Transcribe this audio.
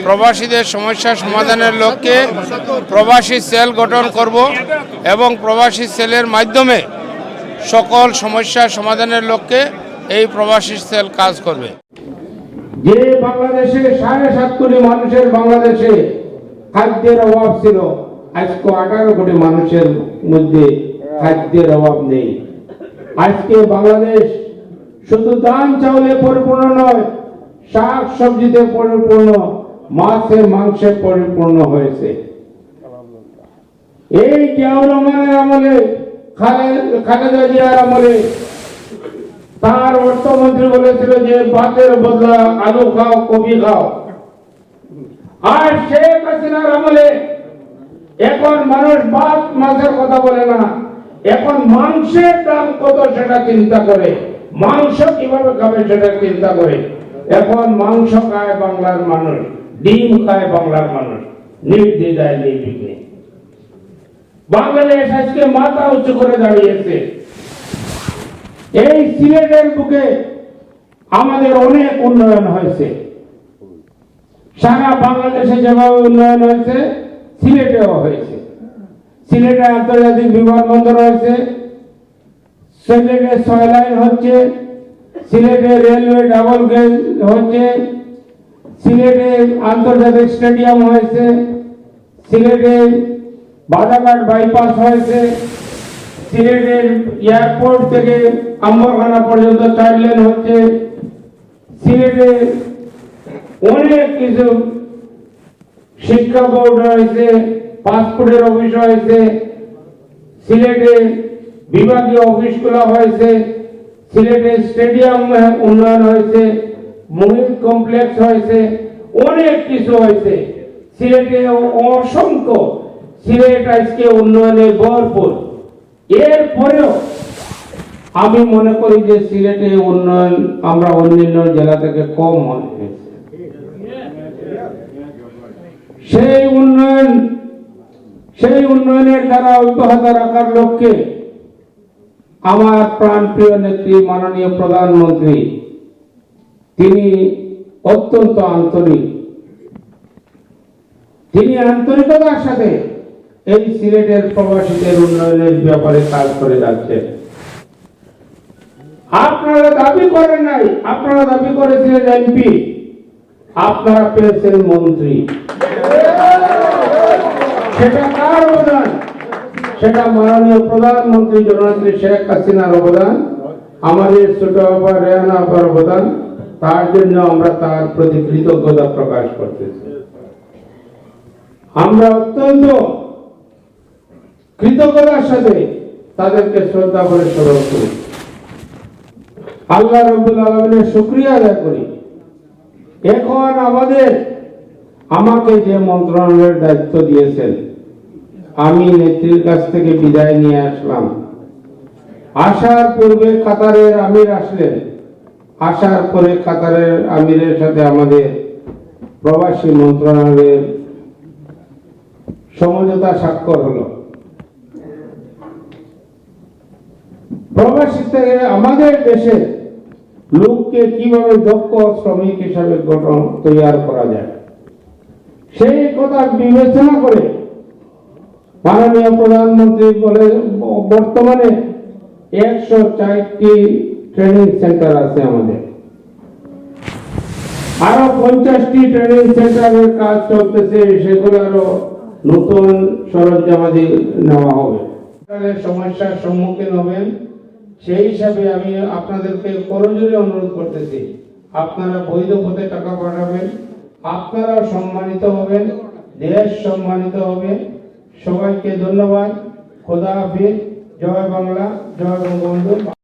প্রবাসীদের সমস্যা সমাধানের লক্ষ্যে প্রবাসী সেল গঠন করব এবং প্রবাসী সেলের মাধ্যমে সকল সমস্যা সমাধানের লক্ষ্যে এই প্রবাসী সেল কাজ করবে। যে বাংলাদেশে 7.5 কোটি মানুষের বাংলাদেশে খাদ্যের অভাব ছিল, আজকে 18 কোটি মানুষের মধ্যে খাদ্যের অভাব নেই। আজকে বাংলাদেশ শুধু ধান চাউলে পরিপূর্ণ নয়, শাক সবজিতে পরিপূর্ণ, মাছে মাংসে পরিপূর্ণ হয়েছে। এই জিয়াউর রহমানের আমলে, খালেদা জিয়ার আমলে তার অর্থমন্ত্রী বলেছিল যে ভাতের বদলা আলু খাও, কপি খাও। আর শেখ হাসিনার আমলে এখন মানুষ ভাত মাছের কথা বলে না, এখন মাংসের দাম কত সেটা চিন্তা করে, মাংস কিভাবে খাবে সেটা চিন্তা করে। এখন মাংস খায় বাংলার মানুষ, ডিম খায় বাংলার মানুষ, নির্দ্বিধায় নির্বিঘ্নে। বাংলাদেশ আজকে মাথা উঁচু করে দাঁড়িয়েছে। এই সিলেটের বুকে আমাদের অনেক উন্নয়ন হয়েছে। সারা বাংলাদেশে যেভাবে উন্নয়ন হয়েছে, সিলেটেও হয়েছে। সিলেটে আন্তর্জাতিক বিমানবন্দর হয়েছে, সিলেটে 6 লাইন হচ্ছে, সিলেটে রেলওয়ে ডাবল গেজ হচ্ছে, সিলেটে আন্তর্জাতিক স্টেডিয়াম হয়েছে, সিলেটে বাদাঘাট বাইপাস হয়েছে, সিলেটের এয়ারপোর্ট থেকে আম্বরখানা পর্যন্ত 4 লেন হচ্ছে, সিলেটে অনেক কিছু শিক্ষা বোর্ড হয়েছে, পাসপোর্টের অফিস হয়েছে, সিলেটে বিভাগীয় অফিসগুলো হয়েছে, সিলেটে স্টেডিয়াম উন্নয়ন হয়েছে, মহিলা কমপ্লেক্স হয়েছে, অনেক কিছু হয়েছে। সিলেটে অসংখ্য, সিলেট আজকে উন্নয়নে ভরপুর। এরপরেও আমি মনে করি যে সিলেটে উন্নয়ন আমরা অন্যান্য জেলা থেকে কম মনে হয়েছে। সেই উন্নয়নের দ্বারা অব্যাহত রাখার লক্ষ্যে আমার প্রাণপ্রিয় নেত্রী মাননীয় প্রধানমন্ত্রী তিনি অত্যন্ত আন্তরিক। তিনি আন্তরিকতার সাথে এই সিলেটের প্রবাসীদের উন্নয়নের ব্যাপারে কাজ করে যাচ্ছেন। আপনারা দাবি করেন নাই, আপনারা দাবি করেছিলেন এমপি, আপনারা পেয়েছেন মন্ত্রী। সেটা কার অবদান? সেটা মাননীয় প্রধানমন্ত্রী জননেত্রী শেখ হাসিনার অবদান, আমাদের ছোট বাবা রেহানা আপার অবদান। তার জন্য আমরা তার প্রতি কৃতজ্ঞতা প্রকাশ করতেছি। আমরা অত্যন্ত কৃতজ্ঞতার সাথে তাদেরকে শ্রদ্ধা করে স্মরণ করি, আল্লাহ রাব্বুল আলামিনের শুকরিয়া আদায় করি। এখন আমাকে যে মন্ত্রণালয়ের দায়িত্ব দিয়েছেন, আমি নেত্রীর কাছ থেকে বিদায় নিয়ে আসলাম। আসার পূর্বে কাতারের আমির আসলেন, আসার পরে কাতারের আমিরের সাথে আমাদের প্রবাসী মন্ত্রণালয়ের সমঝোতা স্বাক্ষর হলো। প্রবাসী থেকে আমাদের দেশে লোককে কিভাবে দক্ষ শ্রমিক হিসাবে তৈরি করা যায়, সেই কথা বিবেচনা করে মাননীয় প্রধানমন্ত্রী বলে বর্তমানে 104টি ট্রেনিং সেন্টার আছে আমাদের, আরো 50টি ট্রেনিং সেন্টারের কাজ চলতেছে, সেগুলো আরো নতুন সরঞ্জামাদি নেওয়া হবে। সমস্যার সম্মুখীন হবেন, সেই হিসাবে আমি আপনাদেরকে করজোড়ে অনুরোধ করতেছি, আপনারা বৈধ পথে টাকা পাঠাবেন, আপনারাও সম্মানিত হবেন, দেশ সম্মানিত হবে। সবাইকে ধন্যবাদ। খোদা হাফেজ। জয় বাংলা, জয় বঙ্গবন্ধু।